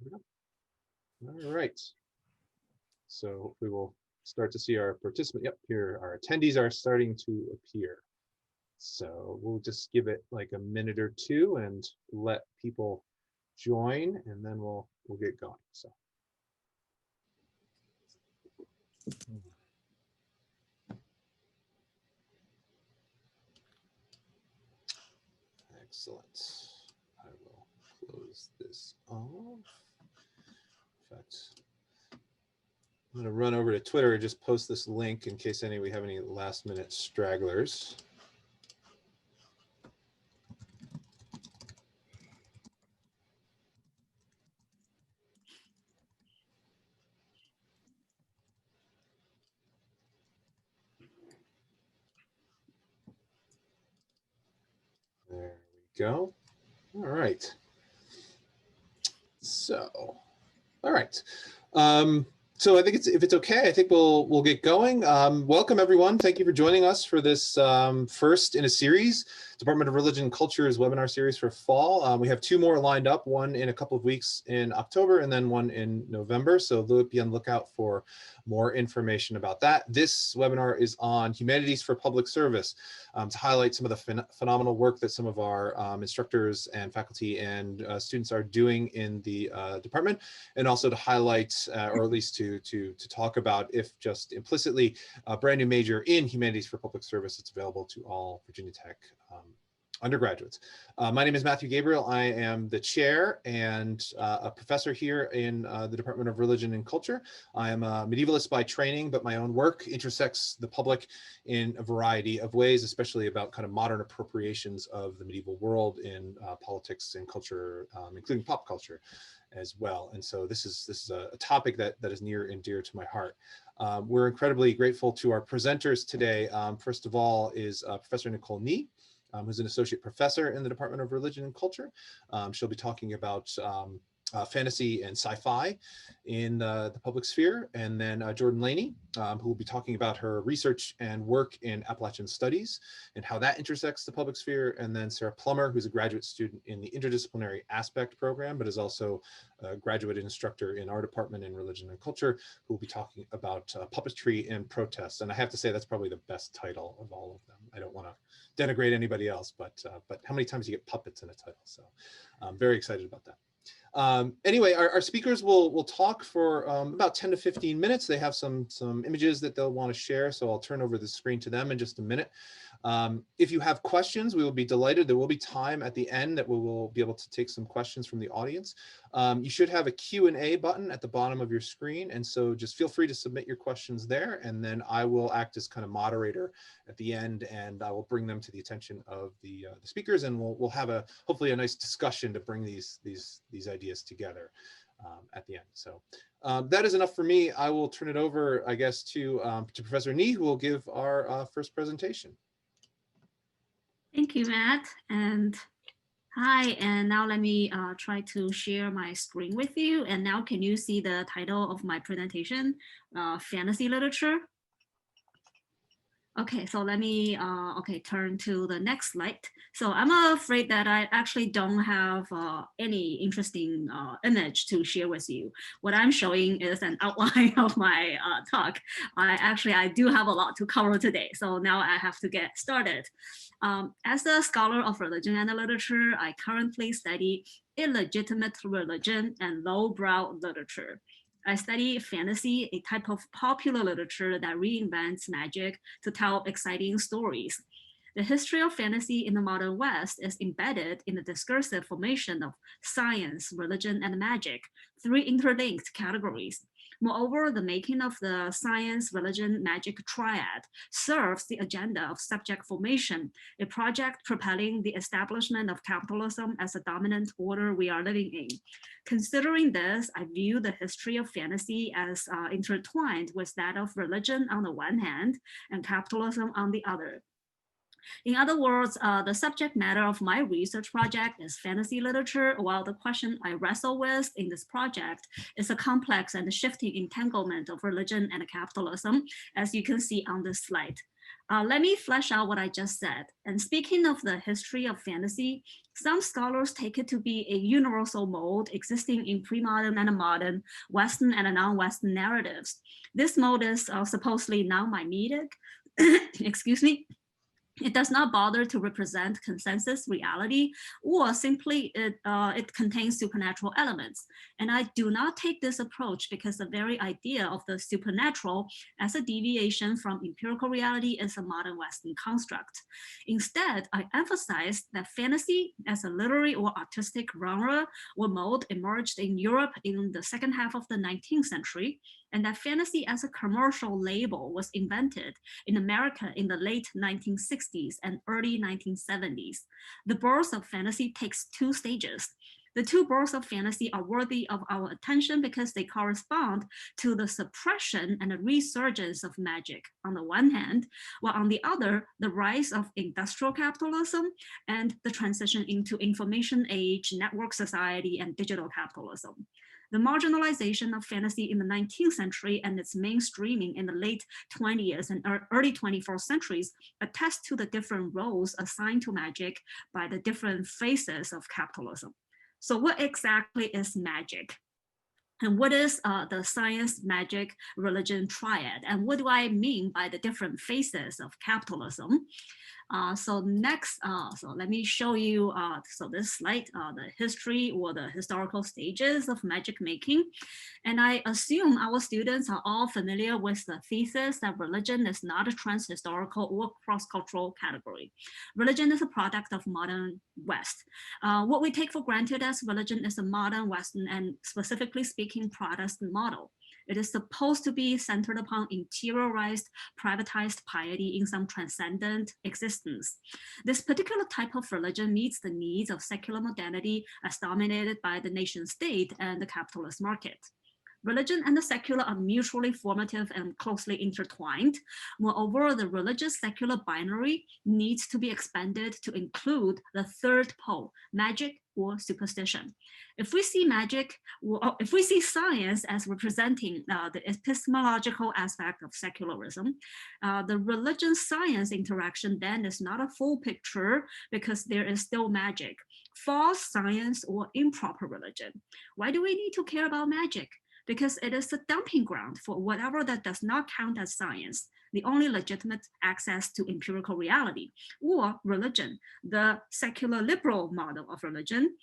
All right. So we will start to see our participant. Yep, here our attendees are starting to appear. So we'll just give it like a minute or two and let people join, and then we'll get going. So. Excellent. I will close this off. In fact, I'm going to run over to Twitter and just post this link in case we have any last minute stragglers. There we go. All right. So, all right. So I think if it's okay, I think we'll get going. Welcome everyone. Thank you for joining us for this first in a series, Department of Religion and Culture's webinar series for fall. We have two more lined up, one in a couple of weeks in October and then one in November. So be on the lookout for more information about that. This webinar is on Humanities for Public Service to highlight some of the phenomenal work that some of our instructors and faculty and students are doing in the department, and also to highlight, or at least to talk about, if just implicitly, a brand new major in Humanities for Public Service that's available to all Virginia Tech undergraduates. My name is Matthew Gabriel. I am the chair and a professor here in the Department of Religion and Culture. I am a medievalist by training, but my own work intersects the public in a variety of ways, especially about kind of modern appropriations of the medieval world in politics and culture, including pop culture as well. And so this is a topic that is near and dear to my heart. We're incredibly grateful to our presenters today. First of all is Professor Nicole Ni, who's an associate professor in the Department of Religion and Culture. She'll be talking about fantasy and sci-fi in the public sphere. And then Jordan Laney, who will be talking about her research and work in Appalachian studies and how that intersects the public sphere. And then Sarah Plummer, who's a graduate student in the interdisciplinary aspect program, but is also a graduate instructor in our department in religion and culture, who will be talking about puppetry and protests. And I have to say, that's probably the best title of all of them. I don't want to denigrate anybody else, but how many times do you get puppets in a title? So I'm very excited about that. Anyway, our speakers will talk for about 10 to 15 minutes. They have some images that they'll want to share, so I'll turn over the screen to them in just a minute. If you have questions, we will be delighted. There will be time at the end that we will be able to take some questions from the audience. You should have a Q&A button at the bottom of your screen, and so just feel free to submit your questions there, and then I will act as kind of moderator at the end, and I will bring them to the attention of the speakers, and we'll have hopefully a nice discussion to bring these ideas together at the end. So that is enough for me. I will turn it over, I guess, to Professor Ni, who will give our first presentation. Thank you, Matt. And hi, and now let me try to share my screen with you. And now can you see the title of my presentation, Fantasy Literature? Okay, so let me turn to the next slide. So I'm afraid that I actually don't have any interesting image to share with you. What I'm showing is an outline of my talk. I do have a lot to cover today, so now I have to get started. As a scholar of religion and literature, I currently study illegitimate religion and lowbrow literature. I study fantasy, a type of popular literature that reinvents magic to tell exciting stories. The history of fantasy in the modern West is embedded in the discursive formation of science, religion, and magic, three interlinked categories. Moreover, the making of the science, religion, magic triad serves the agenda of subject formation, a project propelling the establishment of capitalism as a dominant order we are living in. Considering this, I view the history of fantasy as intertwined with that of religion on the one hand and capitalism on the other. In other words, the subject matter of my research project is fantasy literature, while the question I wrestle with in this project is a complex and shifting entanglement of religion and capitalism, as you can see on this slide. Let me flesh out what I just said. And speaking of the history of fantasy, some scholars take it to be a universal mode existing in pre-modern and modern, Western and non-Western narratives. This mode is supposedly non-mimetic, excuse me. It does not bother to represent consensus reality, or simply it contains supernatural elements. And I do not take this approach because the very idea of the supernatural as a deviation from empirical reality is a modern Western construct. Instead, I emphasize that fantasy as a literary or artistic genre or mode emerged in Europe in the second half of the 19th century, and that fantasy as a commercial label was invented in America in the late 1960s and early 1970s. The birth of fantasy takes two stages. The two births of fantasy are worthy of our attention because they correspond to the suppression and the resurgence of magic on the one hand, while on the other, the rise of industrial capitalism and the transition into information age, network society, and digital capitalism. The marginalization of fantasy in the 19th century and its mainstreaming in the late 20th and early 21st centuries attest to the different roles assigned to magic by the different phases of capitalism. So what exactly is magic? And what is the science, magic, religion triad? And what do I mean by the different phases of capitalism? So let me show you, so this slide, the history or the historical stages of magic making. And I assume our students are all familiar with the thesis that religion is not a trans-historical or cross-cultural category. Religion is a product of modern West. What we take for granted as religion is a modern Western and specifically speaking Protestant model. It is supposed to be centered upon interiorized, privatized piety in some transcendent existence. This particular type of religion meets the needs of secular modernity as dominated by the nation state and the capitalist market. Religion and the secular are mutually formative and closely intertwined. Moreover, the religious-secular binary needs to be expanded to include the third pole, magic or superstition. If we see magic, or if we see science as representing the epistemological aspect of secularism, the religion-science interaction then is not a full picture because there is still magic, false science, or improper religion. Why do we need to care about magic? Because it is the dumping ground for whatever that does not count as science, the only legitimate access to empirical reality, or religion, the secular liberal model of religion.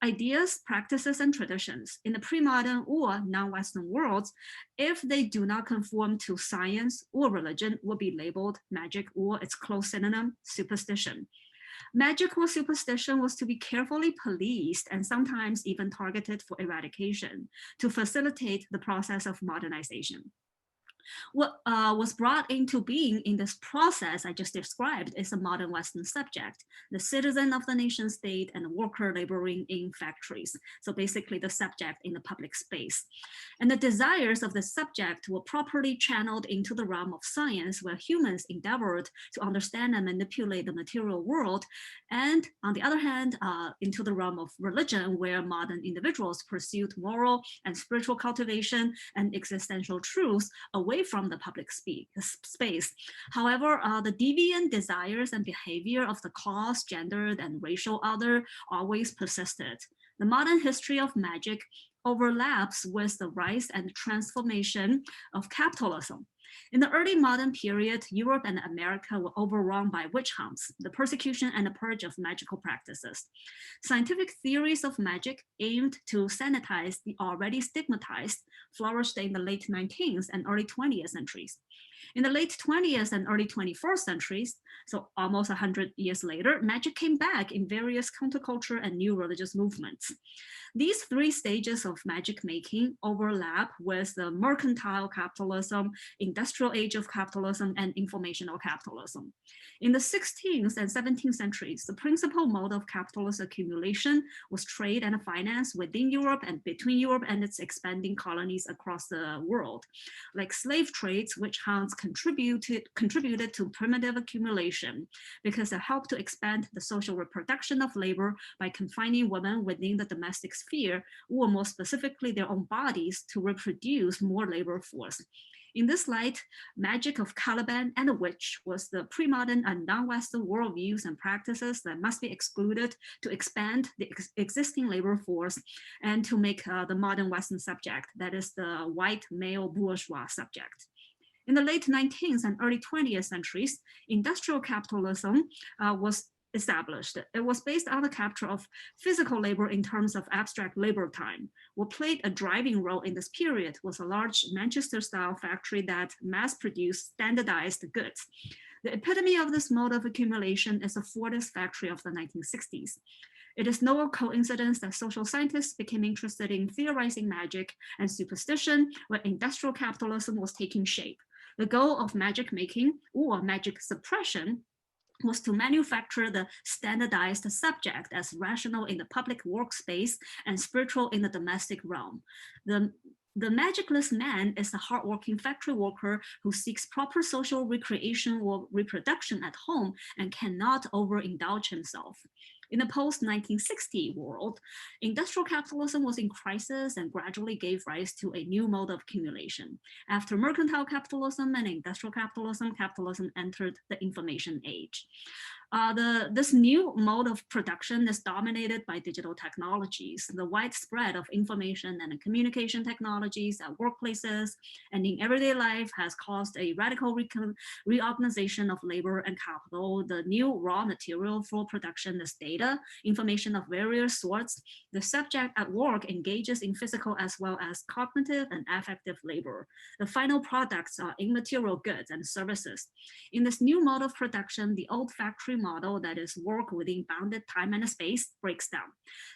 Ideas, practices, and traditions in the pre-modern or non-Western worlds, if they do not conform to science or religion, will be labeled magic or its close synonym, superstition. Magic or superstition was to be carefully policed and sometimes even targeted for eradication to facilitate the process of modernization. What was brought into being in this process I just described is a modern Western subject, the citizen of the nation state and the worker laboring in factories. So basically the subject in the public space. And the desires of the subject were properly channeled into the realm of science where humans endeavored to understand and manipulate the material world. And on the other hand, into the realm of religion where modern individuals pursued moral and spiritual cultivation and existential truths away from the public space. However, the deviant desires and behavior of the class, gendered, and racial other always persisted. The modern history of magic overlaps with the rise and transformation of capitalism. In the early modern period, Europe and America were overrun by witch hunts, the persecution and the purge of magical practices. Scientific theories of magic aimed to sanitize the already stigmatized flourished in the late 19th and early 20th centuries. In the late 20th and early 21st centuries, so almost 100 years later, magic came back in various counterculture and new religious movements. These three stages of magic making overlap with the mercantile capitalism, industrial age of capitalism, and informational capitalism. In the 16th and 17th centuries, the principal mode of capitalist accumulation was trade and finance within Europe and between Europe and its expanding colonies across the world. Like slave trades, witch hunts contributed to primitive accumulation because it helped to expand the social reproduction of labor by confining women within the domestic sphere, or more specifically their own bodies, to reproduce more labor force. In this light, magic of Caliban and the witch was the pre-modern and non-Western worldviews and practices that must be excluded to expand the existing labor force and to make the modern Western subject, that is the white male bourgeois subject. In the late 19th and early 20th centuries, industrial capitalism was established. It was based on the capture of physical labor in terms of abstract labor time. What played a driving role in this period was a large Manchester-style factory that mass-produced standardized goods. The epitome of this mode of accumulation is the Fordist factory of the 1960s. It is no coincidence that social scientists became interested in theorizing magic and superstition when industrial capitalism was taking shape. The goal of magic making or magic suppression was to manufacture the standardized subject as rational in the public workspace and spiritual in the domestic realm. The magicless man is the hardworking factory worker who seeks proper social recreation or reproduction at home and cannot overindulge himself. In the post-1960 world, industrial capitalism was in crisis and gradually gave rise to a new mode of accumulation. After mercantile capitalism and industrial capitalism, capitalism entered the information age. This new mode of production is dominated by digital technologies. The widespread of information and communication technologies at workplaces and in everyday life has caused a radical reorganization of labor and capital. The new raw material for production is data, information of various sorts. The subject at work engages in physical as well as cognitive and affective labor. The final products are immaterial goods and services. In this new mode of production, the old factory model, that is work within bounded time and space, breaks down.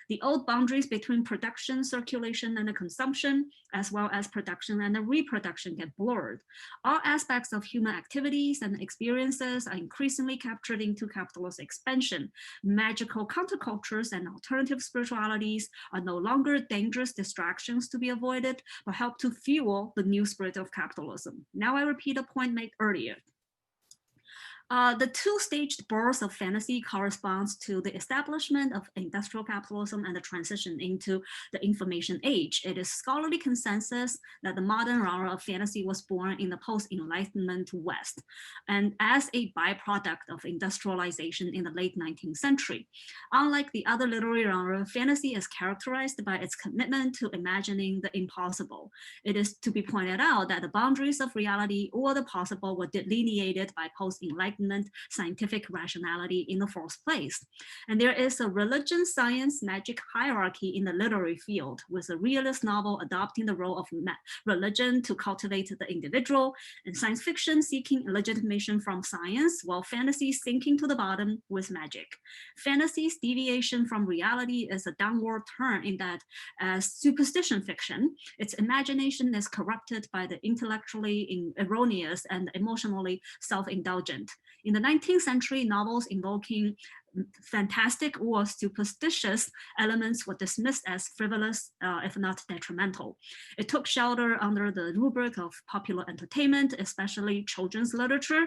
The old boundaries between production, circulation, and consumption, as well as production and reproduction, get blurred. All aspects of human activities and experiences are increasingly captured into capitalist expansion. Magical countercultures and alternative spiritualities are no longer dangerous distractions to be avoided, but help to fuel the new spirit of capitalism. Now I repeat a point made earlier. The two-staged birth of fantasy corresponds to the establishment of industrial capitalism and the transition into the information age. It is scholarly consensus that the modern genre of fantasy was born in the post-Enlightenment West, and as a byproduct of industrialization in the late 19th century. Unlike the other literary genre, fantasy is characterized by its commitment to imagining the impossible. It is to be pointed out that the boundaries of reality or the possible were delineated by post-Enlightenment scientific rationality in the first place. And there is a religion, science, magic hierarchy in the literary field, with a realist novel adopting the role of religion to cultivate the individual, and science fiction seeking legitimation from science, while fantasy sinking to the bottom with magic. Fantasy's deviation from reality is a downward turn in that, as superstition fiction, its imagination is corrupted by the intellectually erroneous and emotionally self-indulgent. In the 19th century, novels invoking fantastic or superstitious elements were dismissed as frivolous, if not detrimental. It took shelter under the rubric of popular entertainment, especially children's literature.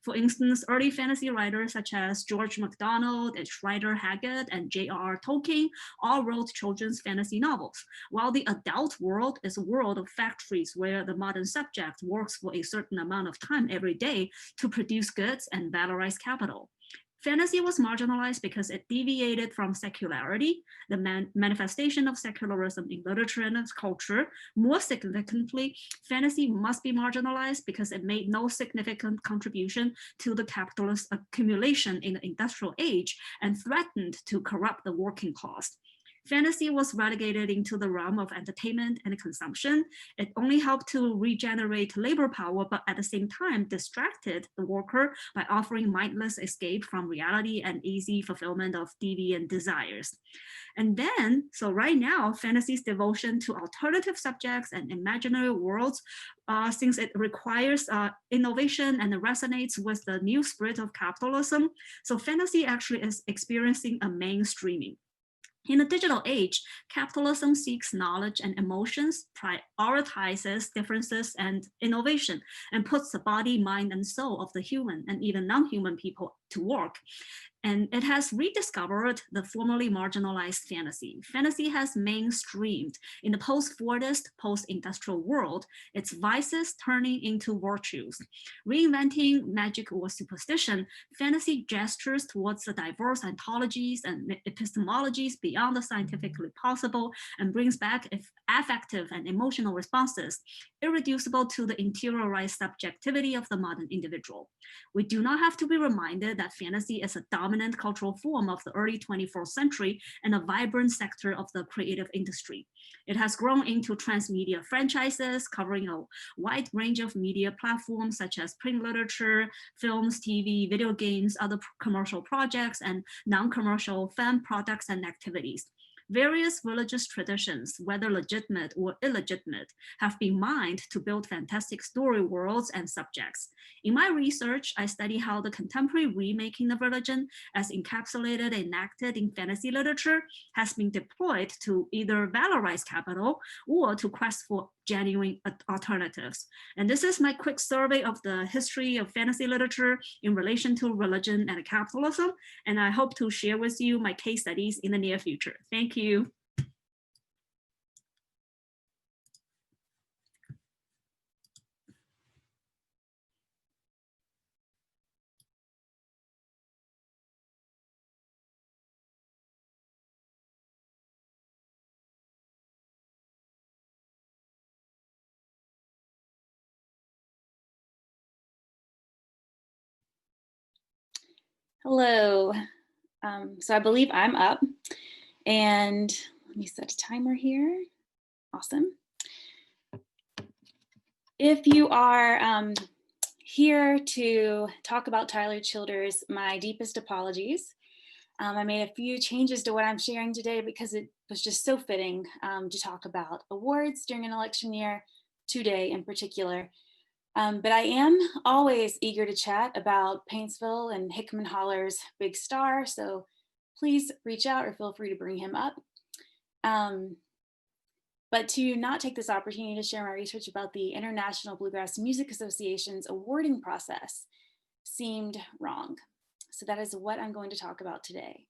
For instance, early fantasy writers such as George MacDonald, Rider Haggard, and J.R.R. Tolkien all wrote children's fantasy novels, while the adult world is a world of factories where the modern subject works for a certain amount of time every day to produce goods and valorize capital. Fantasy was marginalized because it deviated from secularity, the manifestation of secularism in literature and culture. More significantly, fantasy must be marginalized because it made no significant contribution to the capitalist accumulation in the industrial age and threatened to corrupt the working class. Fantasy was relegated into the realm of entertainment and consumption. It only helped to regenerate labor power, but at the same time distracted the worker by offering mindless escape from reality and easy fulfillment of deviant desires. And then, so right now, fantasy's devotion to alternative subjects and imaginary worlds, since it requires innovation and resonates with the new spirit of capitalism, so fantasy actually is experiencing a mainstreaming. In the digital age, capitalism seeks knowledge and emotions, prioritizes differences and innovation, and puts the body, mind, and soul of the human and even non-human people to work. and it has rediscovered the formerly marginalized fantasy. Fantasy has mainstreamed in the post-Fordist, post-industrial world, its vices turning into virtues. Reinventing magic or superstition, fantasy gestures towards the diverse ontologies and epistemologies beyond the scientifically possible and brings back affective and emotional responses, irreducible to the interiorized subjectivity of the modern individual. We do not have to be reminded that fantasy is a dominant cultural form of the early 21st century and a vibrant sector of the creative industry. It has grown into transmedia franchises covering a wide range of media platforms such as print literature, films, TV, video games, other commercial projects, and non-commercial fan products and activities. Various religious traditions, whether legitimate or illegitimate, have been mined to build fantastic story worlds and subjects. In my research, I study how the contemporary remaking of religion, as encapsulated and enacted in fantasy literature, has been deployed to either valorize capital or to quest for genuine alternatives. And this is my quick survey of the history of fantasy literature in relation to religion and capitalism. And I hope to share with you my case studies in the near future. Thank you. Hello. So I believe I'm up, and let me set a timer here. Awesome. If you are here to talk about Tyler Childers, my deepest apologies. I made a few changes to what I'm sharing today because it was just so fitting to talk about awards during an election year, today in particular. But I am always eager to chat about Paintsville and Hickman Holler's Big Star, so please reach out or feel free to bring him up. But to not take this opportunity to share my research about the International Bluegrass Music Association's awarding process seemed wrong. So that is what I'm going to talk about today.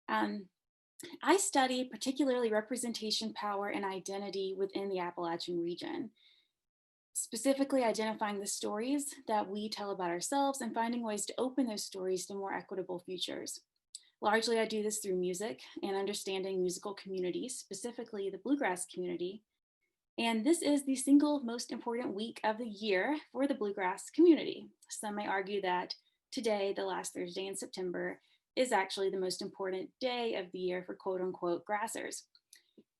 I study particularly representation, power, and identity within the Appalachian region, specifically identifying the stories that we tell about ourselves and finding ways to open those stories to more equitable futures. Largely, I do this through music and understanding musical communities, specifically the bluegrass community. And this is the single most important week of the year for the bluegrass community. Some may argue that today, the last Thursday in September, is actually the most important day of the year for quote unquote grassers.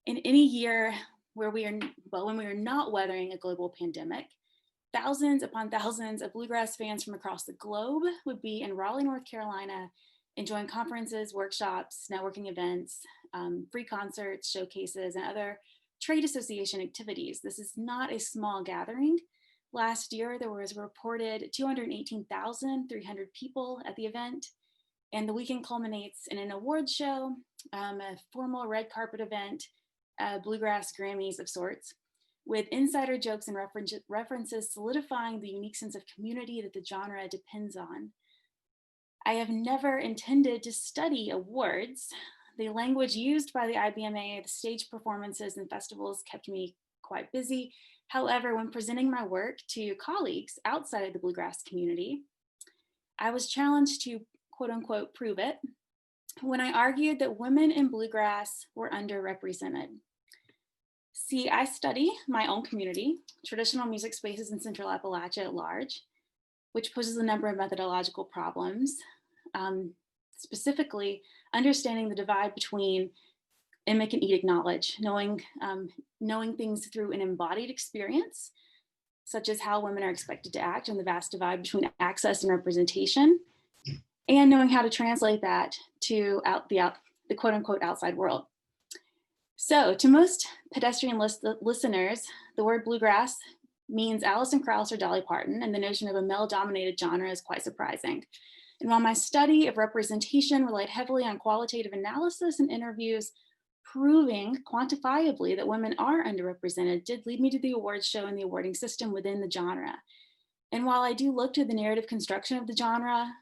In any year where when we are not weathering a global pandemic, thousands upon thousands of bluegrass fans from across the globe would be in Raleigh, North Carolina, enjoying conferences, workshops, networking events, free concerts, showcases, and other trade association activities. This is not a small gathering. Last year, there was a reported 218,300 people at the event, and the weekend culminates in an award show, a formal red carpet event, bluegrass Grammys of sorts, with insider jokes and references solidifying the unique sense of community that the genre depends on. I have never intended to study awards. The language used by the IBMA, the stage performances and festivals kept me quite busy. However, when presenting my work to colleagues outside of the bluegrass community, I was challenged to quote unquote prove it when I argued that women in bluegrass were underrepresented. See, I study my own community, traditional music spaces in Central Appalachia at large, which poses a number of methodological problems, specifically understanding the divide between emic and edict knowledge, knowing things through an embodied experience, such as how women are expected to act, and the vast divide between access and representation, and knowing how to translate that to the quote unquote outside world. So to most pedestrian listeners, the word bluegrass means Alison Krauss or Dolly Parton, and the notion of a male-dominated genre is quite surprising. And while my study of representation relied heavily on qualitative analysis and interviews, proving quantifiably that women are underrepresented did lead me to the awards show and the awarding system within the genre. And while I do look to the narrative construction of the genre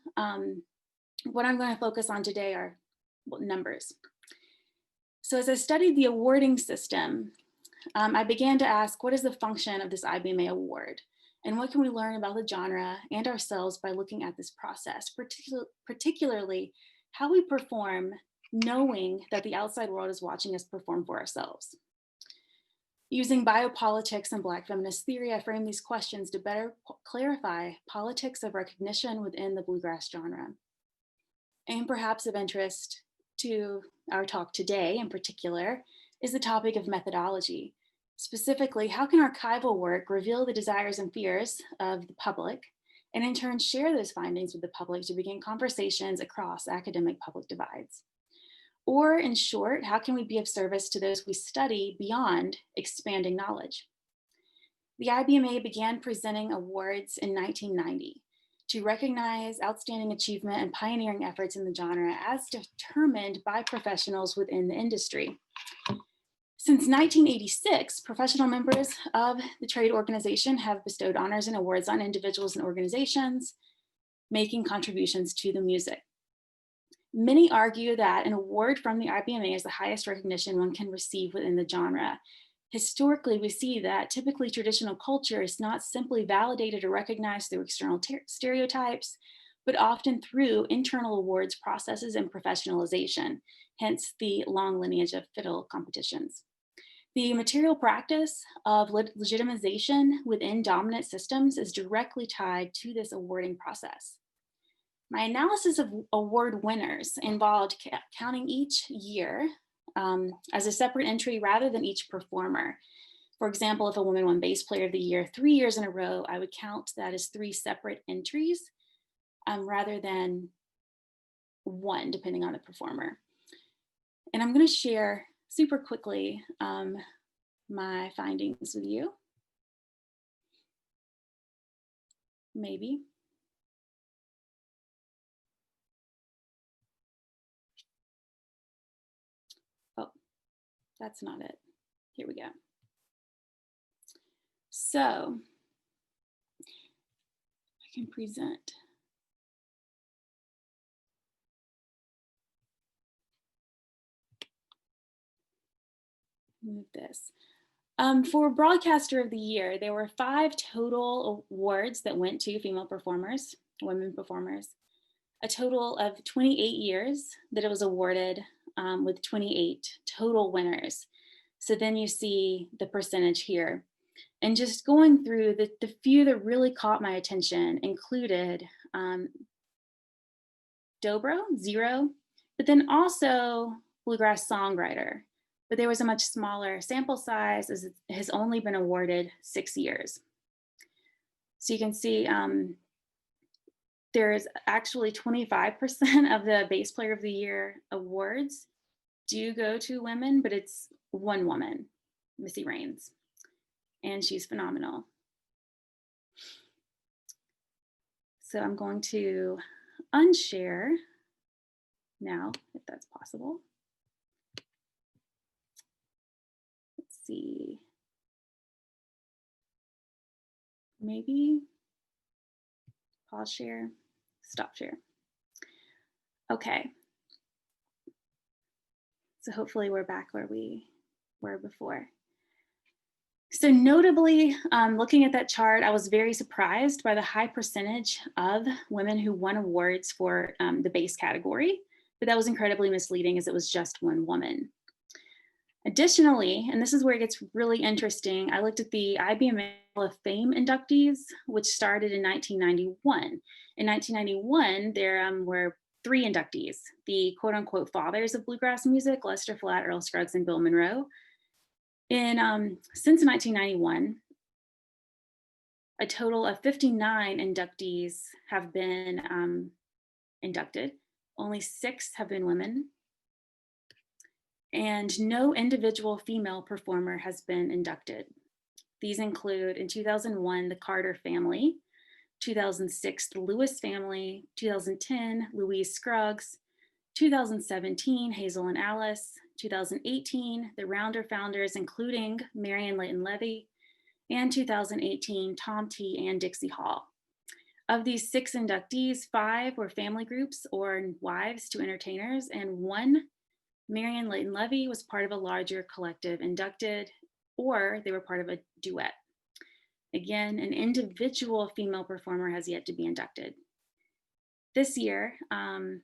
What I'm going to focus on today are numbers. So as I studied the awarding system, I began to ask, what is the function of this IBMA award? And what can we learn about the genre and ourselves by looking at this process, particularly how we perform, knowing that the outside world is watching us perform for ourselves. Using biopolitics and Black feminist theory, I frame these questions to better clarify politics of recognition within the bluegrass genre. And perhaps of interest to our talk today in particular is the topic of methodology. Specifically, how can archival work reveal the desires and fears of the public, and in turn share those findings with the public to begin conversations across academic public divides? Or in short, how can we be of service to those we study beyond expanding knowledge? The IBMA began presenting awards in 1990 to recognize outstanding achievement and pioneering efforts in the genre as determined by professionals within the industry. Since 1986, professional members of the trade organization have bestowed honors and awards on individuals and organizations making contributions to the music. Many argue that an award from the IBMA is the highest recognition one can receive within the genre. Historically, we see that typically traditional culture is not simply validated or recognized through external stereotypes, but often through internal awards processes and professionalization, hence the long lineage of fiddle competitions. The material practice of legitimization within dominant systems is directly tied to this awarding process. My analysis of award winners involved counting each year as a separate entry rather than each performer. For example, if a woman won Bass Player of the Year 3 years in a row, I would count that as 3 separate entries rather than one, depending on the performer. And I'm going to share super quickly my findings with you. Maybe. Oh, that's not it. Here we go. So I can present. Move this. For Broadcaster of the Year, there were 5 total awards that went to female performers, women performers. A total of 28 years that it was awarded with 28 total winners. So then you see the percentage here. And just going through the few that really caught my attention included Dobro, 0, but then also Bluegrass Songwriter. But there was a much smaller sample size as it has only been awarded 6 years. So you can see there is actually 25% of the Bass Player of the Year awards do go to women, but it's one woman, Missy Raines, and she's phenomenal. So I'm going to unshare now, if that's possible. Let's see. Maybe pause share, stop share. Okay. So hopefully we're back where we were before. So notably, looking at that chart, I was very surprised by the high percentage of women who won awards for the bass category, but that was incredibly misleading as it was just one woman. Additionally, and this is where it gets really interesting, I looked at the Ibm Fame Inductees, which started in 1991. In 1991, there were 3 inductees, the quote unquote fathers of bluegrass music, Lester Flatt, Earl Scruggs, and Bill Monroe. Since 1991, a total of 59 inductees have been inducted. Only 6 have been women. And no individual female performer has been inducted. These include, in 2001, the Carter family, 2006, the Lewis family, 2010, Louise Scruggs, 2017, Hazel and Alice, 2018, the Rounder founders, including Marion Leighton Levy, and 2018, Tom T. and Dixie Hall. Of these 6 inductees, 5 were family groups or wives to entertainers, and 1, Marion Leighton Levy, was part of a larger collective inducted, or they were part of a duet. Again, an individual female performer has yet to be inducted. This year, so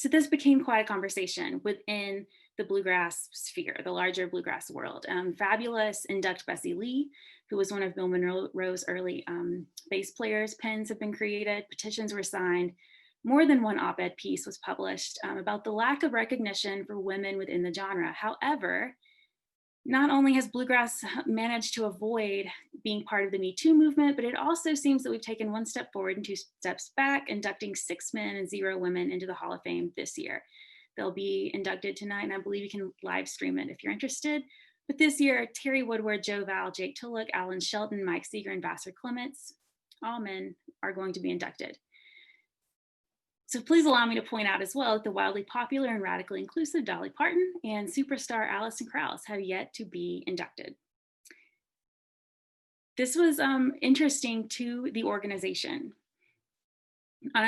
this became quite a conversation within the bluegrass sphere, the larger bluegrass world. Fabulous induct Bessie Lee, who was one of Bill Monroe's early bass players. Pens have been created, petitions were signed, more than one op-ed piece was published about the lack of recognition for women within the genre. However, not only has bluegrass managed to avoid being part of the Me Too movement, but it also seems that we've taken 1 step forward and 2 steps back, inducting 6 men and 0 women into the Hall of Fame this year. They'll be inducted tonight, and I believe you can live stream it if you're interested. But this year, Terry Woodward, Joe Val, Jake Tulloch, Alan Shelton, Mike Seeger, and Vassar Clements, all men, are going to be inducted. So please allow me to point out as well that the wildly popular and radically inclusive Dolly Parton and superstar Alison Krauss have yet to be inducted. This was interesting to the organization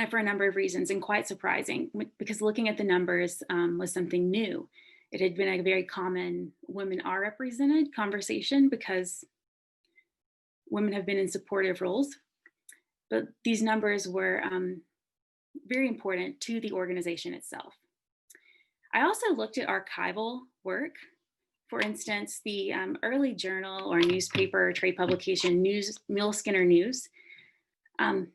for a number of reasons, and quite surprising, because looking at the numbers was something new. It had been a very common women are represented conversation because women have been in supportive roles, but these numbers were very important to the organization itself. I also looked at archival work. For instance, the early journal or newspaper trade publication Mule Skinner News. I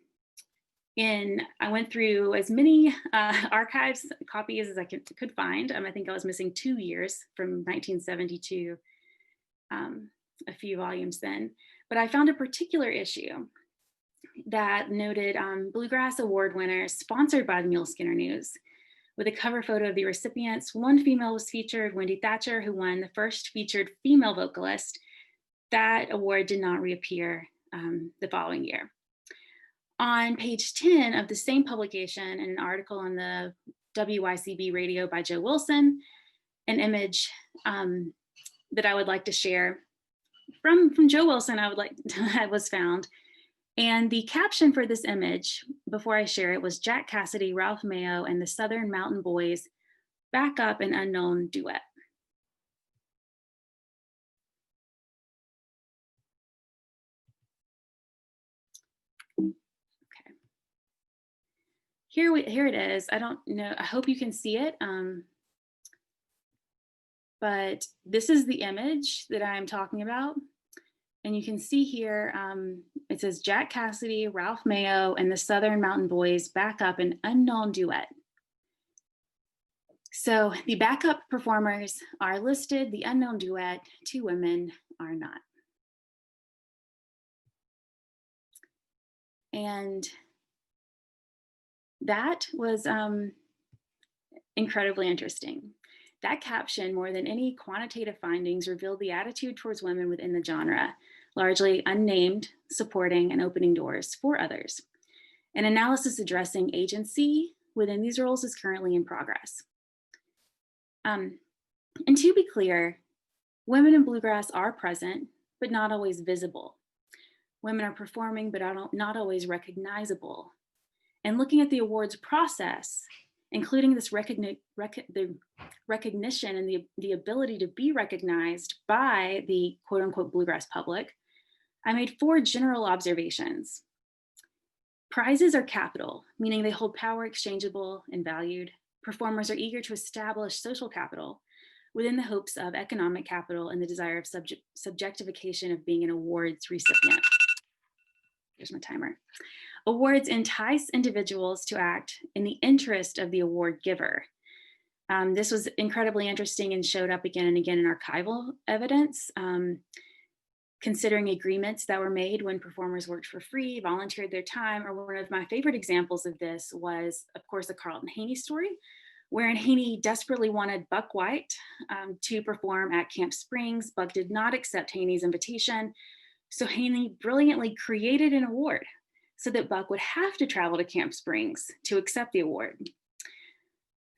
went through as many archives copies as I could find. I think I was missing 2 years from 1972, a few volumes then. But I found a particular issue that noted Bluegrass Award winners sponsored by the Mule Skinner News. With a cover photo of the recipients, 1 female was featured, Wendy Thatcher, who won the first featured female vocalist. That award did not reappear the following year. On page 10 of the same publication, in an article on the WYCB radio by Joe Wilson, an image that I would like to share from Joe Wilson was found. And the caption for this image, before I share it, was Jack Cassidy, Ralph Mayo, and the Southern Mountain Boys back up an unknown duet. Okay. Here it is. I don't know, I hope you can see it. But this is the image that I'm talking about. And you can see here, it says Jack Cassidy, Ralph Mayo, and the Southern Mountain Boys back up an unknown duet. So the backup performers are listed, the unknown duet, 2 women are not. And that was incredibly interesting. That caption, more than any quantitative findings, revealed the attitude towards women within the genre, largely unnamed, supporting, and opening doors for others. An analysis addressing agency within these roles is currently in progress. And to be clear, women in bluegrass are present, but not always visible. Women are performing, but are not always recognizable. And looking at the awards process, including this recognition and the ability to be recognized by the quote unquote bluegrass public, I made 4 general observations. Prizes are capital, meaning they hold power exchangeable and valued. Performers are eager to establish social capital within the hopes of economic capital and the desire of subjectification of being an awards recipient. Here's my timer. Awards entice individuals to act in the interest of the award giver. This was incredibly interesting and showed up again and again in archival evidence, considering agreements that were made when performers worked for free, volunteered their time, or one of my favorite examples of this was, of course, the Carlton Haney story, wherein Haney desperately wanted Buck White to perform at Camp Springs. Buck did not accept Haney's invitation, so Haney brilliantly created an award so that Buck would have to travel to Camp Springs to accept the award.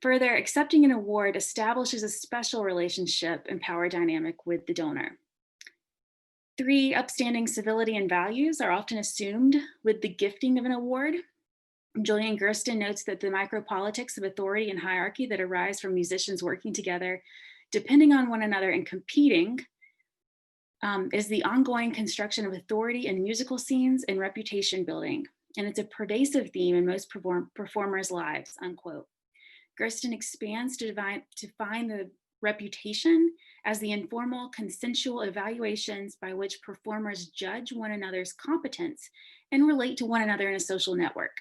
Further, accepting an award establishes a special relationship and power dynamic with the donor. 3, upstanding civility and values are often assumed with the gifting of an award. Julian Gersten notes that the micropolitics of authority and hierarchy that arise from musicians working together, depending on one another and competing, is the ongoing construction of authority in musical scenes and reputation building. And it's a pervasive theme in most performers' lives, unquote. Gersten expands to define the reputation as the informal consensual evaluations by which performers judge one another's competence and relate to one another in a social network.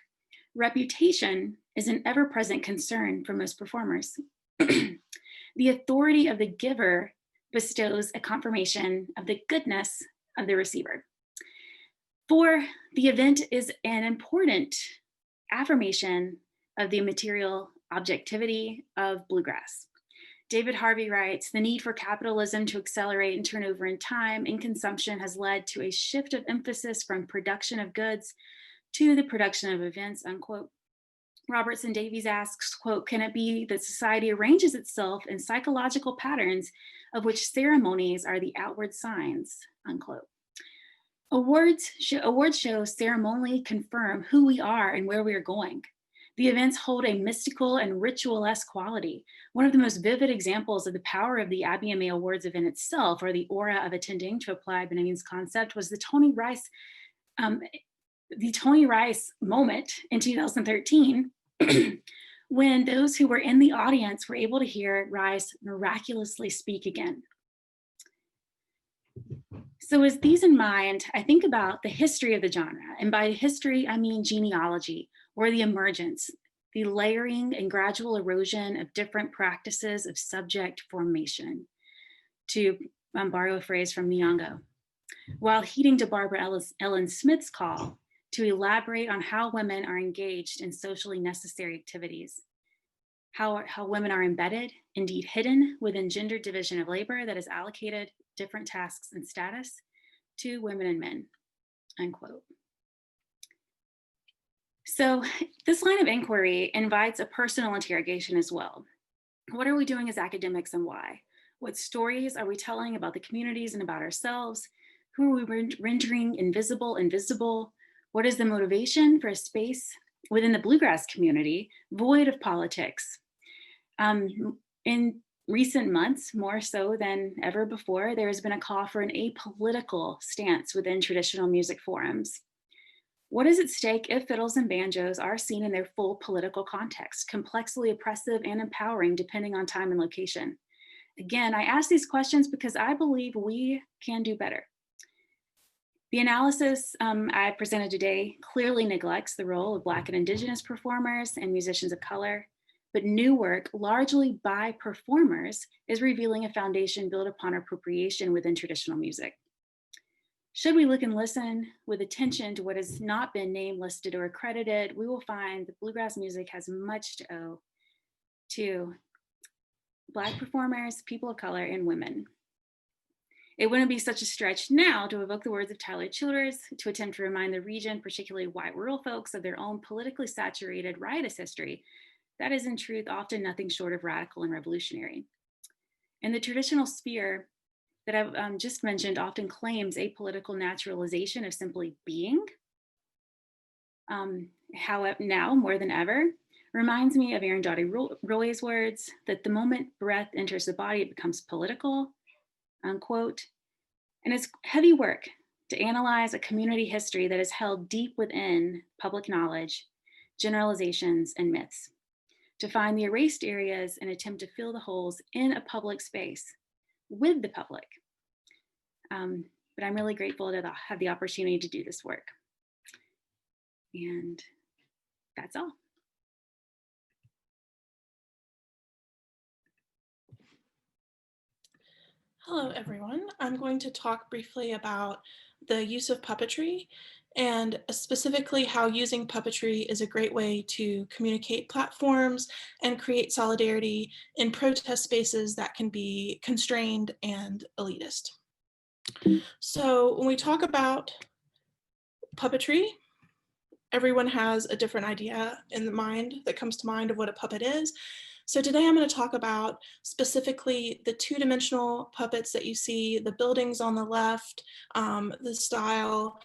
Reputation is an ever-present concern for most performers. The authority of the giver bestows a confirmation of the goodness of the receiver. 4, the event is an important affirmation of the material objectivity of bluegrass. David Harvey writes, the need for capitalism to accelerate and turn over in time and consumption has led to a shift of emphasis from production of goods to the production of events, unquote. Robertson Davies asks, quote, can it be that society arranges itself in psychological patterns of which ceremonies are the outward signs, unquote. Awards shows ceremonially confirm who we are and where we are going. The events hold a mystical and ritualesque quality. One of the most vivid examples of the power of the Ibm Awards event itself, or the aura of attending, to apply Benjamin's concept, was the Tony Rice moment in 2013, when those who were in the audience were able to hear Rice miraculously speak again. So with these in mind, I think about the history of the genre. And by history, I mean genealogy, or the emergence, the layering and gradual erosion of different practices of subject formation, to borrow a phrase from Nyong'o, while heeding to Barbara Ellen Smith's call to elaborate on how women are engaged in socially necessary activities, how women are embedded, indeed hidden, within gender division of labor that is allocated different tasks and status to women and men, unquote. So this line of inquiry invites a personal interrogation as well. What are we doing as academics and why? What stories are we telling about the communities and about ourselves? Who are we rendering invisible? What is the motivation for a space within the bluegrass community void of politics? In recent months, more so than ever before, there has been a call for an apolitical stance within traditional music forums. What is at stake if fiddles and banjos are seen in their full political context, complexly oppressive and empowering depending on time and location? Again, I ask these questions because I believe we can do better. The analysis I presented today clearly neglects the role of Black and Indigenous performers and musicians of color, but new work, largely by performers, is revealing a foundation built upon appropriation within traditional music. Should we look and listen with attention to what has not been named, listed, or accredited, we will find that bluegrass music has much to owe to Black performers, people of color, and women. It wouldn't be such a stretch now to evoke the words of Tyler Childers to attempt to remind the region, particularly white rural folks, of their own politically saturated riotous history that is in truth often nothing short of radical and revolutionary. In the traditional sphere that I've just mentioned often claims apolitical naturalization of simply being, however, now more than ever, reminds me of Arundhati Roy's words that the moment breath enters the body, it becomes political, unquote. And it's heavy work to analyze a community history that is held deep within public knowledge, generalizations, and myths, to find the erased areas and attempt to fill the holes in a public space with the public. But I'm really grateful to have the opportunity to do this work. And that's all. Hello, everyone. I'm going to talk briefly about the use of puppetry and specifically how using puppetry is a great way to communicate platforms and create solidarity in protest spaces that can be constrained and elitist. So when we talk about puppetry, everyone has a different idea in the mind that comes to mind of what a puppet is. So today I'm going to talk about specifically the two-dimensional puppets that you see, the buildings on the left, the style,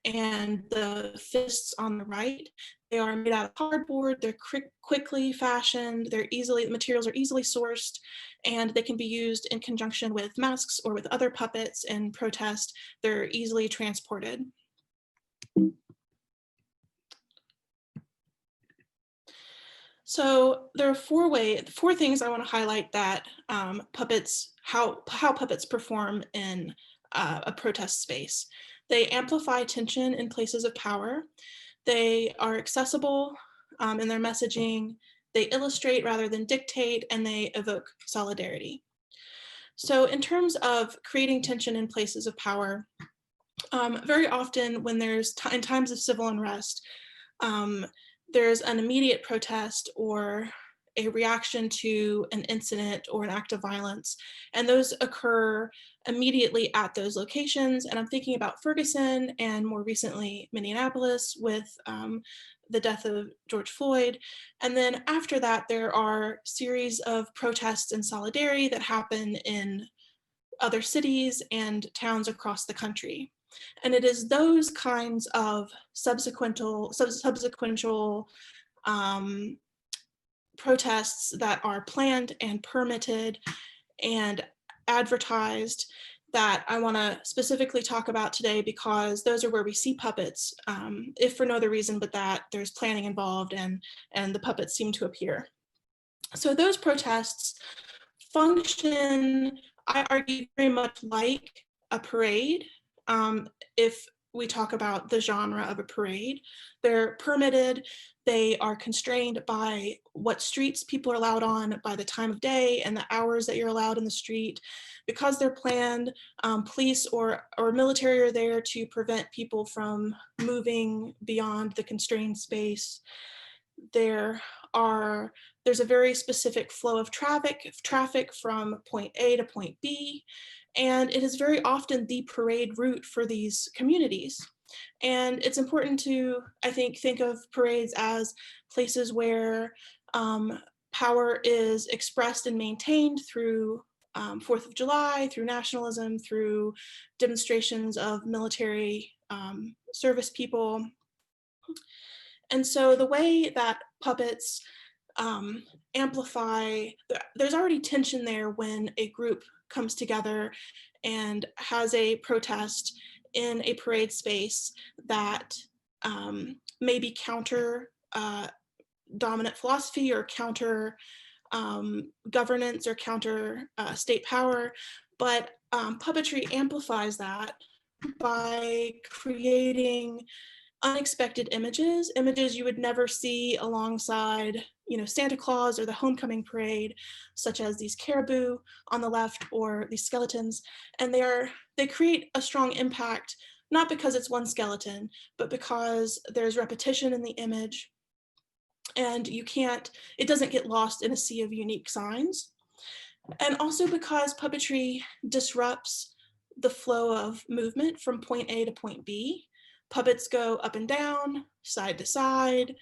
and the fists on the right. They are made out of cardboard, they're quickly fashioned, the materials are easily sourced, and they can be used in conjunction with masks or with other puppets in protest. They're easily transported. So there are four things I want to highlight that how puppets perform in a protest space. They amplify tension in places of power. They are accessible in their messaging. They illustrate rather than dictate, and they evoke solidarity. So in terms of creating tension in places of power, very often when in times of civil unrest, there's an immediate protest or a reaction to an incident or an act of violence, and those occur immediately at those locations. And I'm thinking about Ferguson and more recently Minneapolis with the death of George Floyd. And then after that, there are series of protests and solidarity that happen in other cities and towns across the country. And it is those kinds of subsequent protests that are planned and permitted and advertised that I want to specifically talk about today, because those are where we see puppets, if for no other reason but that there's planning involved and the puppets seem to appear. So those protests function, I argue, very much like a parade. If we talk about the genre of a parade, they're permitted, they are constrained by what streets people are allowed on, by the time of day and the hours that you're allowed in the street. Because they're planned, police or military are there to prevent people from moving beyond the constrained space. There's a very specific flow of traffic from point A to point B, and it is very often the parade route for these communities. And it's important to, I think of parades as places where power is expressed and maintained through 4th of July, through nationalism, through demonstrations of military service people. And so the way that puppets amplify, there's already tension there when a group comes together and has a protest in a parade space that maybe counter dominant philosophy or counter governance or counter state power. But puppetry amplifies that by creating unexpected images you would never see alongside, Santa Claus or the homecoming parade, such as these caribou on the left or these skeletons. And they create a strong impact, not because it's one skeleton, but because there's repetition in the image, and it doesn't get lost in a sea of unique signs. And also because puppetry disrupts the flow of movement from point A to point B. Puppets go up and down, side to side.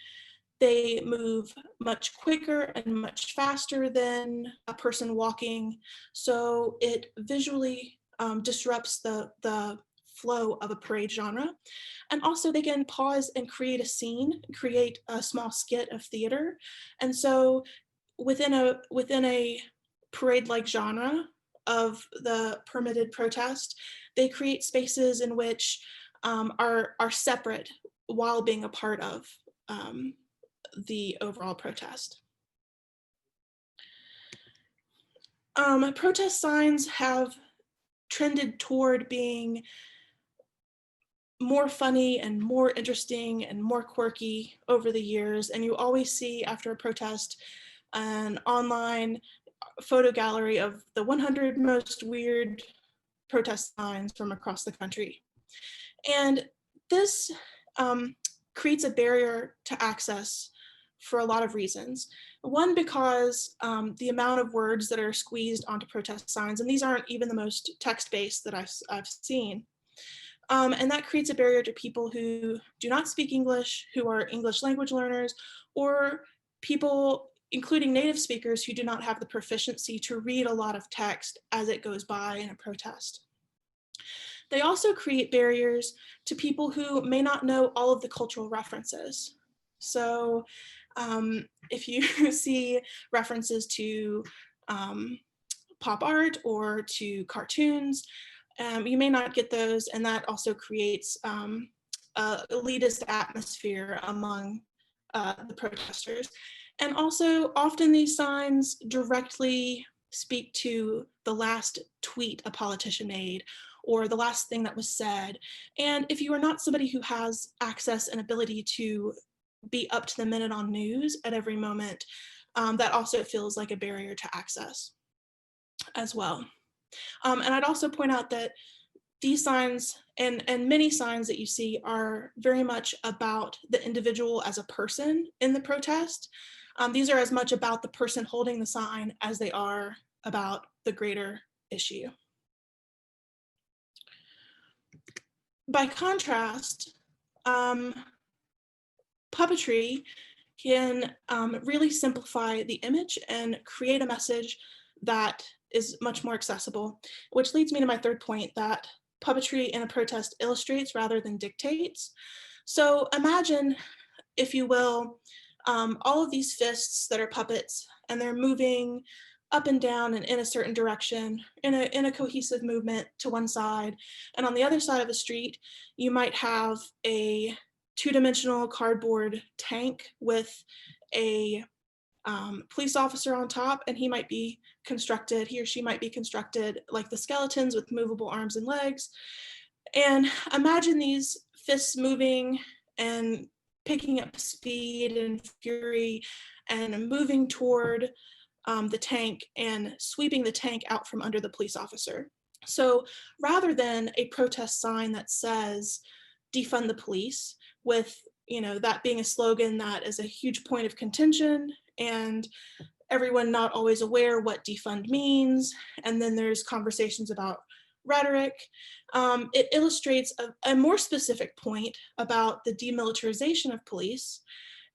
They move much quicker and much faster than a person walking. So it visually disrupts the flow of a parade genre. And also they can pause and create a scene, create a small skit of theater. And so within a parade-like genre of the permitted protest, they create spaces in which are separate while being a part of the overall protest. Protest signs have trended toward being more funny and more interesting and more quirky over the years, and you always see after a protest an online photo gallery of the 100 most weird protest signs from across the country. And this creates a barrier to access for a lot of reasons. One, because the amount of words that are squeezed onto protest signs, and these aren't even the most text-based that I've seen. And that creates a barrier to people who do not speak English, who are English language learners, or people including native speakers who do not have the proficiency to read a lot of text as it goes by in a protest. They also create barriers to people who may not know all of the cultural references. So if you see references to pop art or to cartoons, you may not get those, and that also creates an elitist atmosphere among the protesters. And also, often these signs directly speak to the last tweet a politician made or the last thing that was said. And if you are not somebody who has access and ability to be up to the minute on news at every moment, that also feels like a barrier to access as well. And I'd also point out that these signs and many signs that you see are very much about the individual as a person in the protest. These are as much about the person holding the sign as they are about the greater issue. By contrast, puppetry can really simplify the image and create a message that is much more accessible, which leads me to my third point, that puppetry in a protest illustrates rather than dictates. So imagine, if you will, all of these fists that are puppets, and they're moving up and down and in a certain direction in a cohesive movement to one side. And on the other side of the street, you might have a two-dimensional cardboard tank with a police officer on top, and he or she might be constructed like the skeletons with movable arms and legs. And imagine these fists moving and picking up speed and fury and moving toward the tank and sweeping the tank out from under the police officer. So rather than a protest sign that says defund the police, with that being a slogan that is a huge point of contention and everyone not always aware what defund means, and then there's conversations about rhetoric, it illustrates a more specific point about the demilitarization of police,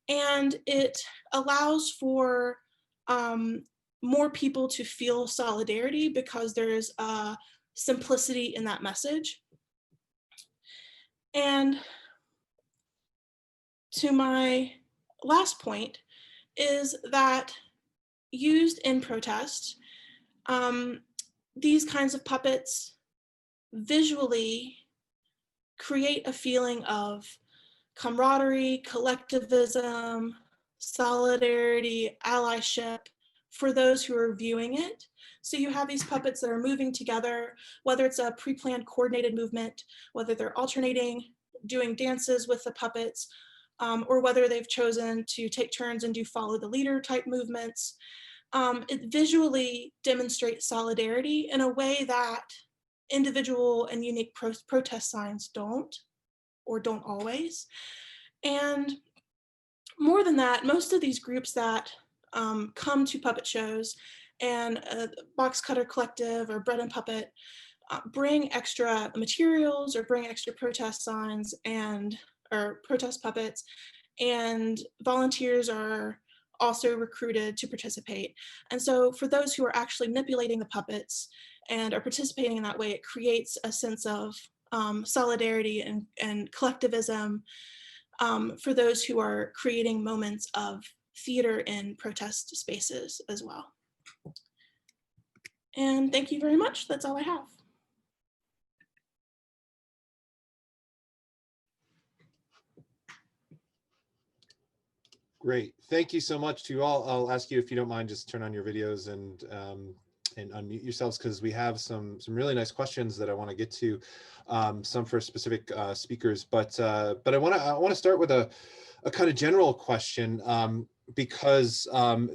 and it allows for more people to feel solidarity because there's a simplicity in that message. And to my last point is that used in protest, these kinds of puppets visually create a feeling of camaraderie, collectivism, solidarity, allyship for those who are viewing it. So you have these puppets that are moving together, whether it's a pre-planned coordinated movement, whether they're alternating, doing dances with the puppets, or whether they've chosen to take turns and do follow the leader type movements. It visually demonstrates solidarity in a way that individual and unique protest signs don't, or don't always. And more than that, most of these groups that come to puppet shows, and Box Cutter Collective or Bread and Puppet, bring extra materials or bring extra protest signs or protest puppets, and volunteers are also recruited to participate. And so for those who are actually manipulating the puppets and are participating in that way, it creates a sense of solidarity and collectivism for those who are creating moments of theater in protest spaces as well. And thank you very much. That's all I have. Great. Thank you so much to you all. I'll ask you, if you don't mind, just turn on your videos and unmute yourselves, because we have some really nice questions that I want to get to, some for specific speakers. But I want to start with a kind of general question, because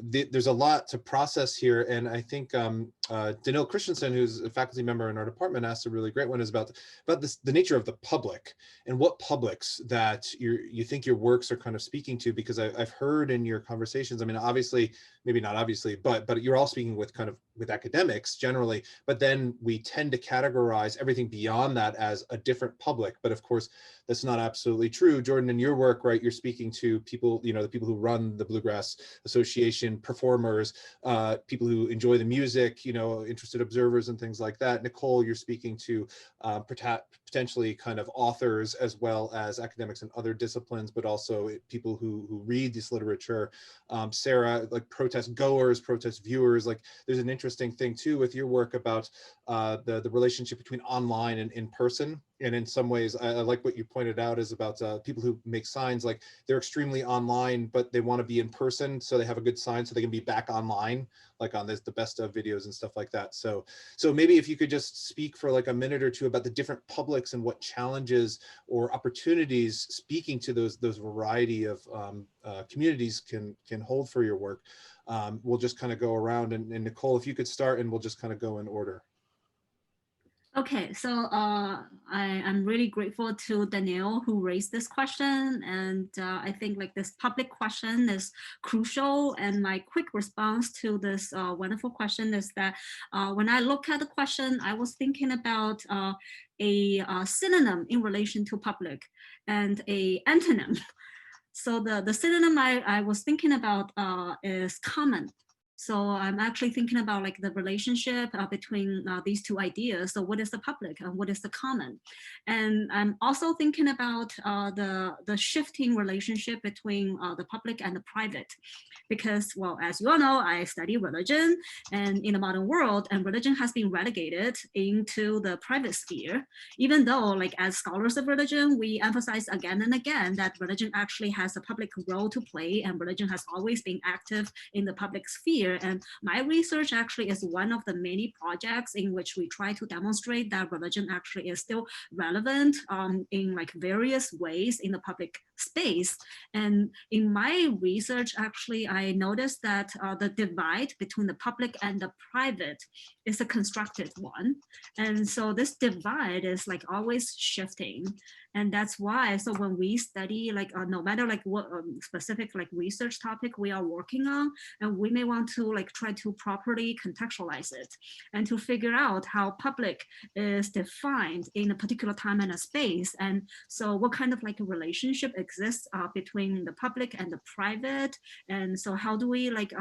there's a lot to process here, and I think Danil Christensen, who's a faculty member in our department, asked a really great one, is about the nature of the public and what publics that you think your works are kind of speaking to, because I've heard in your conversations, I mean, obviously, maybe not obviously, but you're all speaking with academics generally, but then we tend to categorize everything beyond that as a different public. But of course, that's not absolutely true. Jordan, in your work, right, you're speaking to people, the people who run the bluegrass Bluegrass Association, performers, people who enjoy the music, you know, interested observers and things like that. Nicole, you're speaking to potentially kind of authors as well as academics in other disciplines, but also people who read this literature. Sarah, like protest goers, protest viewers, like there's an interesting thing too with your work about the relationship between online and in person. And in some ways, I like what you pointed out is about people who make signs, like they're extremely online, but they want to be in person. So they have a good sign so they can be back online, like on the best of videos and stuff like that. So maybe if you could just speak for like a minute or two about the different publics and what challenges or opportunities speaking to those variety of communities can hold for your work. We'll just kind of go around, and Nicole, if you could start, and we'll just kind of go in order. Okay, so I'm really grateful to Danielle who raised this question, and I think like this public question is crucial. And my quick response to this wonderful question is that when I look at the question, I was thinking about a synonym in relation to public and a antonym. So the synonym I was thinking about is common. So I'm actually thinking about like the relationship between these two ideas. So what is the public and what is the common? And I'm also thinking about the shifting relationship between the public and the private. Because, well, as you all know, I study religion and in the modern world, and religion has been relegated into the private sphere, even though like as scholars of religion, we emphasize again and again that religion actually has a public role to play, and religion has always been active in the public sphere. And my research actually is one of the many projects in which we try to demonstrate that religion actually is still relevant in like various ways in the public space. And in my research, actually, I noticed that the divide between the public and the private is a constructed one. And so this divide is like always shifting. And that's why, so when we study, like no matter like what specific like research topic we are working on, and we may want to like try to properly contextualize it and to figure out how public is defined in a particular time and a space. And so what kind of like a relationship exists between the public and the private. And so how do we like,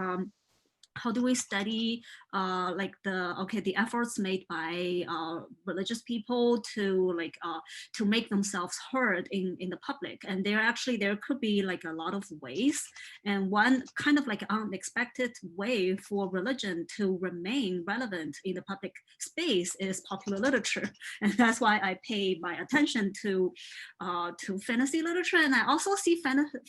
how do we study like the efforts made by religious people to like to make themselves heard in the public? And there could be like a lot of ways, and one kind of like unexpected way for religion to remain relevant in the public space is popular literature. And that's why I pay my attention to fantasy literature. And I also see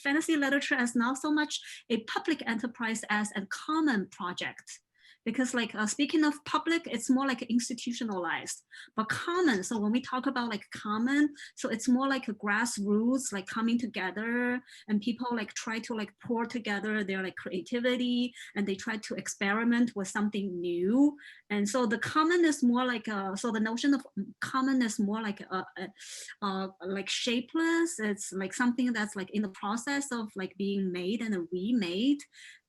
fantasy literature as not so much a public enterprise as a common project. Because like speaking of public, it's more like institutionalized, but common. So when we talk about like common, so it's more like a grassroots, like coming together, and people like try to like pour together their like creativity, and they try to experiment with something new. And so the common is more like so the notion of common is more like like shapeless. It's like something that's like in the process of like being made and remade.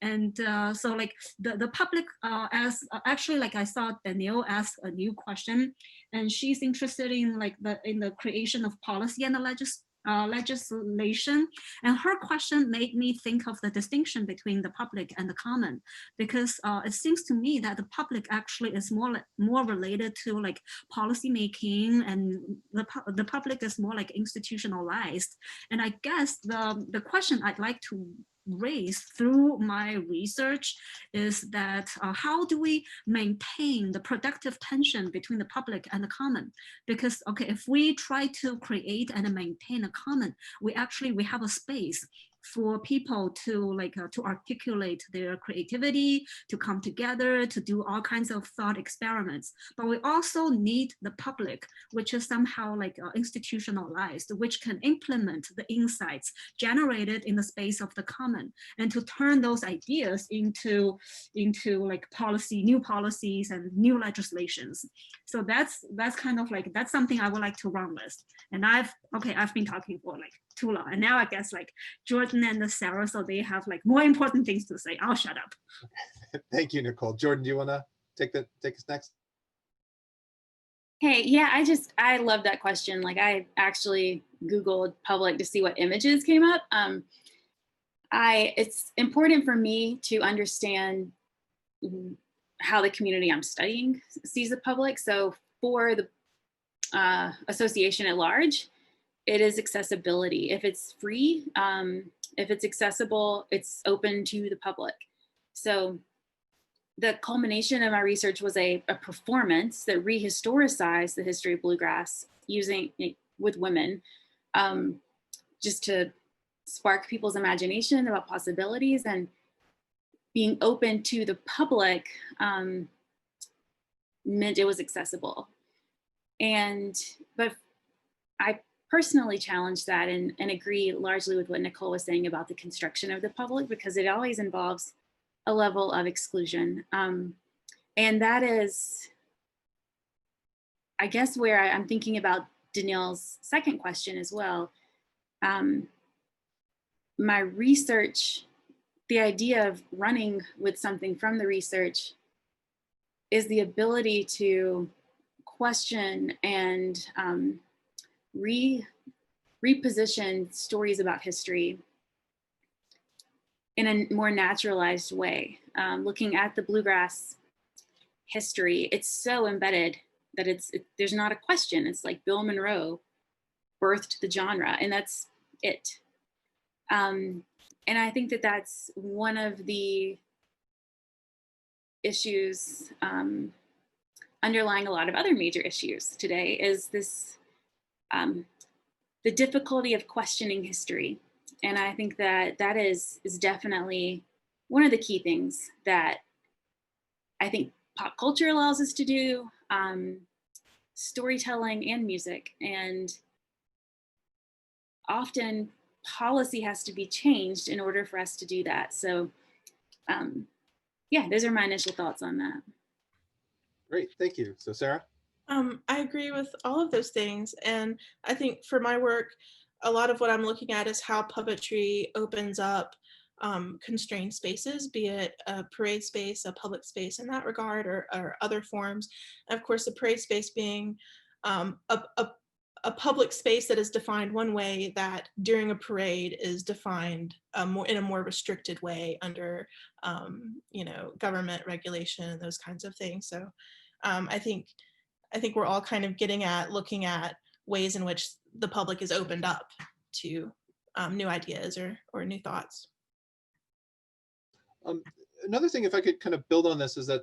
And so like the public as actually like I saw Danielle ask a new question, and she's interested in like in the creation of policy and the legislation. And her question made me think of the distinction between the public and the common, because it seems to me that the public actually is more related to like policy making, and the public is more like institutionalized. And I guess the question I'd like to raise through my research is that how do we maintain the productive tension between the public and the common? Because okay, if we try to create and maintain a common, we have a space for people to like to articulate their creativity, to come together, to do all kinds of thought experiments. But we also need the public, which is somehow like institutionalized, which can implement the insights generated in the space of the common, and to turn those ideas into like new policies and new legislations. So that's kind of like, that's something I would like to run with. And I've been talking for like too long, and now I guess like Jordan and Sarah, so they have like more important things to say. I'll shut up. Thank you, Nicole. Jordan, do you want to take us next? Hey, yeah, I love that question. Like I actually Googled public to see what images came up. it's important for me to understand how the community I'm studying sees the public. So for the association at large, it is accessibility. If it's free, if it's accessible, it's open to the public. So the culmination of my research was a performance that rehistoricized the history of bluegrass using with women, just to spark people's imagination about possibilities, and being open to the public meant it was accessible. But I personally challenge that and agree largely with what Nicole was saying about the construction of the public, because it always involves a level of exclusion. And that is, I guess, where I'm thinking about Danielle's second question as well. My research, the idea of running with something from the research is the ability to question and reposition stories about history in a more naturalized way. Looking at the bluegrass history, it's so embedded that there's not a question. It's like Bill Monroe birthed the genre, and that's it. And I think that that's one of the issues underlying a lot of other major issues today, is this the difficulty of questioning history. And I think that that is definitely one of the key things that I think pop culture allows us to do, storytelling and music. And often policy has to be changed in order for us to do that. So yeah, those are my initial thoughts on that. Great, thank you. So Sarah? I agree with all of those things. And I think for my work, a lot of what I'm looking at is how puppetry opens up constrained spaces, be it a parade space, a public space in that regard, or other forms. And of course, the parade space being a public space that is defined one way, that during a parade is defined in a more restricted way under government regulation and those kinds of things. So I think we're all kind of looking at ways in which the public is opened up to new ideas or new thoughts. Another thing, if I could kind of build on this, is that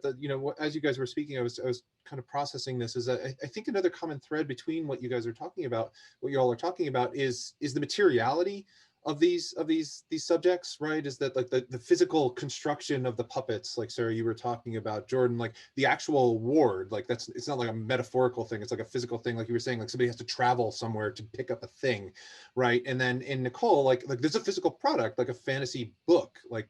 as you guys were speaking, I was kind of processing this, is that I think another common thread between what you guys are talking about, what you all are talking about, is the materiality of these subjects, right? Is that like the physical construction of the puppets, like Sarah, you were talking about, Jordan, like the actual ward, like it's not like a metaphorical thing, it's like a physical thing, like you were saying, like somebody has to travel somewhere to pick up a thing, right? And then in Nicole, like there's a physical product, like a fantasy book, like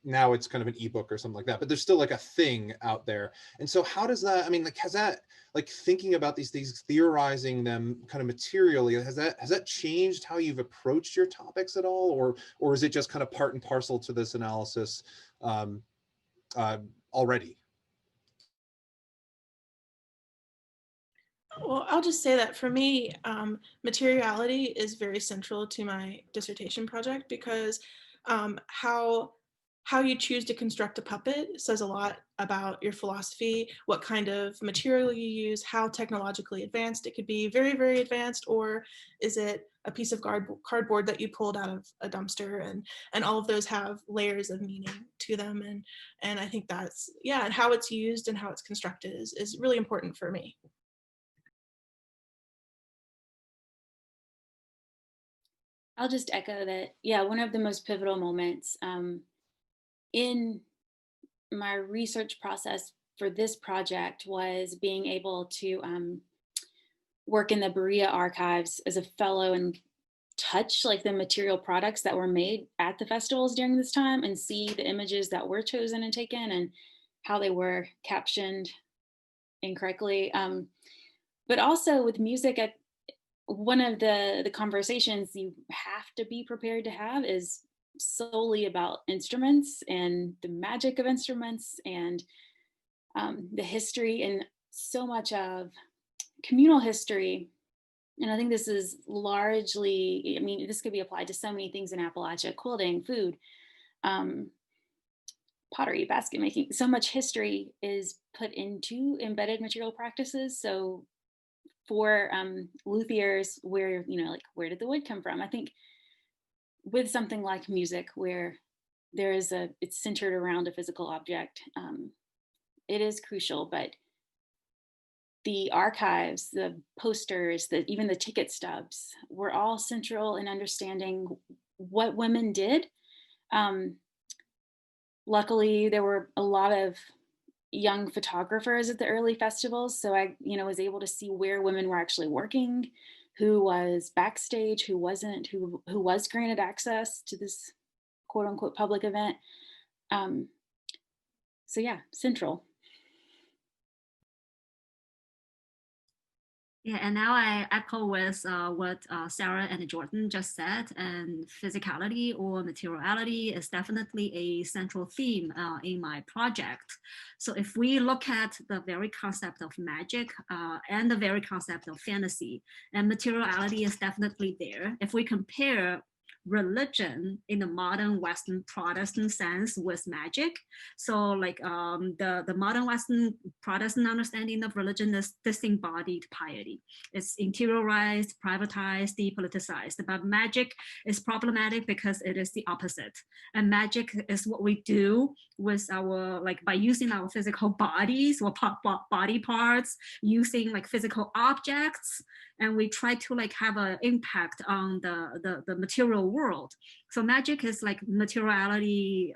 now it's kind of an ebook or something like that, but there's still like a thing out there. And so how does that, I mean, like, has that, like thinking about these things, theorizing them kind of materially, has that changed how you've approached your topics at all? Or is it just kind of part and parcel to this analysis already? Well, I'll just say that for me, materiality is very central to my dissertation project, because how you choose to construct a puppet says a lot about your philosophy, what kind of material you use, how technologically advanced it could be, very, very advanced, or is it a piece of cardboard that you pulled out of a dumpster, and all of those have layers of meaning to them. And I think that's, yeah, and how it's used and how it's constructed is really important for me. I'll just echo that, yeah, one of the most pivotal moments in my research process for this project was being able to work in the Berea archives as a fellow and touch like the material products that were made at the festivals during this time, and see the images that were chosen and taken and how they were captioned incorrectly. But also with music, one of the conversations you have to be prepared to have is solely about instruments and the magic of instruments and the history, and so much of communal history And I think this is largely, I mean, this could be applied to so many things in Appalachia: quilting, food, pottery, basket making. So much history is put into embedded material practices. So for luthiers, where, you know, like, where did the wood come from? I think with something like music, where there is it's centered around a physical object, it is crucial. But the archives, the posters, even the ticket stubs were all central in understanding what women did. Luckily, there were a lot of young photographers at the early festivals, so I, you know, was able to see where women were actually working, who was backstage, who wasn't, who was granted access to this quote unquote public event. So yeah, central. Yeah, and now I echo with what Sarah and Jordan just said, and physicality or materiality is definitely a central theme in my project. So if we look at the very concept of magic and the very concept of fantasy, and materiality is definitely there. If we compare religion in the modern Western Protestant sense with magic. So like the modern Western Protestant understanding of religion is disembodied piety. It's interiorized, privatized, depoliticized. But magic is problematic because it is the opposite. And magic is what we do with our, like, by using our physical bodies or body parts, using like physical objects, and we try to like have an impact on the material world. So magic is like materiality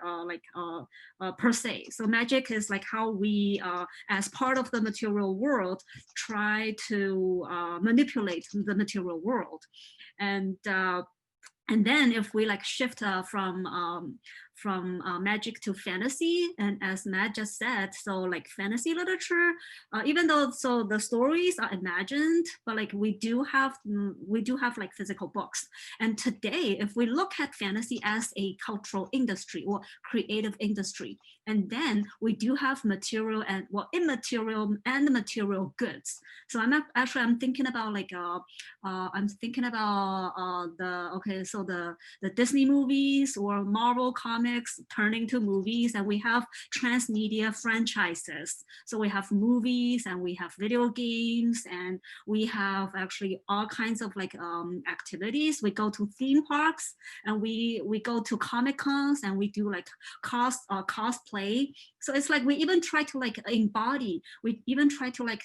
per se. So magic is like how we, as part of the material world, try to manipulate the material world. And then if we like shift from magic to fantasy, and as Matt just said, so like fantasy literature, even though so the stories are imagined, but like we do have like physical books. And today, if we look at fantasy as a cultural industry or creative industry, and then we do have material and immaterial and material goods. So I'm thinking about like the Disney movies or Marvel comics turning to movies, and we have transmedia franchises. So we have movies and we have video games, and we have actually all kinds of like activities. We go to theme parks, and we go to Comic Cons, and we do like cosplay. So it's like we even try to like embody, we even try to like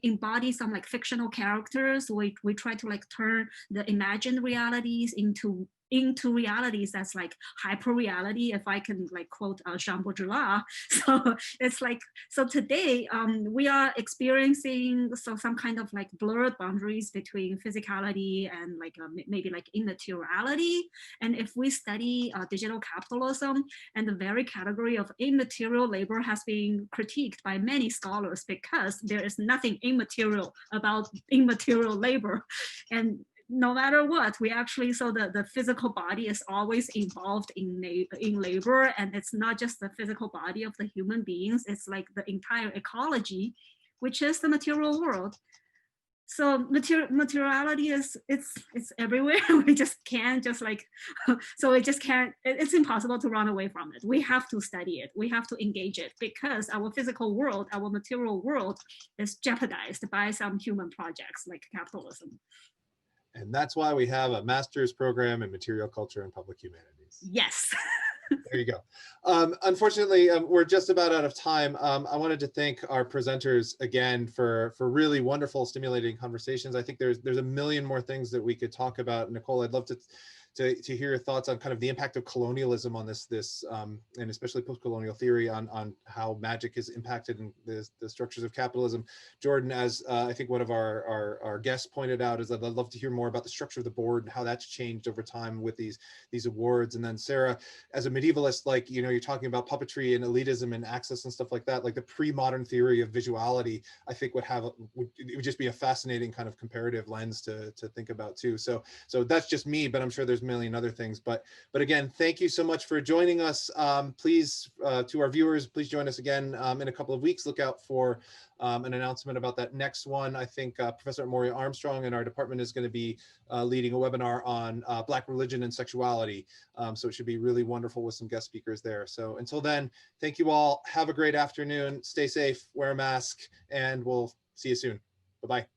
embody some like fictional characters. We try to like turn the imagined realities into realities that's like hyper reality, if I can like quote Jean Baudrillard. So it's like, so today we are experiencing some kind of like blurred boundaries between physicality and like maybe like immateriality. And if we study digital capitalism, and the very category of immaterial labor has been critiqued by many scholars because there is nothing immaterial about immaterial labor. And no matter what, we actually, so the physical body is always involved in labor, and it's not just the physical body of the human beings, it's like the entire ecology, which is the material world. So materiality is, it's everywhere. We just can't just like, so it just can't, it's impossible to run away from it. We have to study it. We have to engage it, because our physical world, our material world is jeopardized by some human projects like capitalism. And that's why we have a master's program in material culture and public humanities. Yes. There you go. Unfortunately, we're just about out of time. I wanted to thank our presenters again for really wonderful, stimulating conversations. I think there's a million more things that we could talk about. Nicole, I'd love to hear your thoughts on kind of the impact of colonialism on this and especially post-colonial theory on how magic is impacted in the structures of capitalism. Jordan, as I think one of our guests pointed out, is that I'd love to hear more about the structure of the board and how that's changed over time with these awards. And then Sarah, as a medievalist, like, you know, you're talking about puppetry and elitism and access and stuff like that, like the pre-modern theory of visuality, I think would just be a fascinating kind of comparative lens to think about too. So that's just me, but I'm sure there's million other things. But again, thank you so much for joining us. Please, to our viewers, please join us again in a couple of weeks. Look out for an announcement about that next one. I think Professor Moria Armstrong in our department is going to be leading a webinar on Black religion and sexuality. So it should be really wonderful with some guest speakers there. So until then, thank you all. Have a great afternoon. Stay safe, wear a mask, and we'll see you soon. Bye-bye.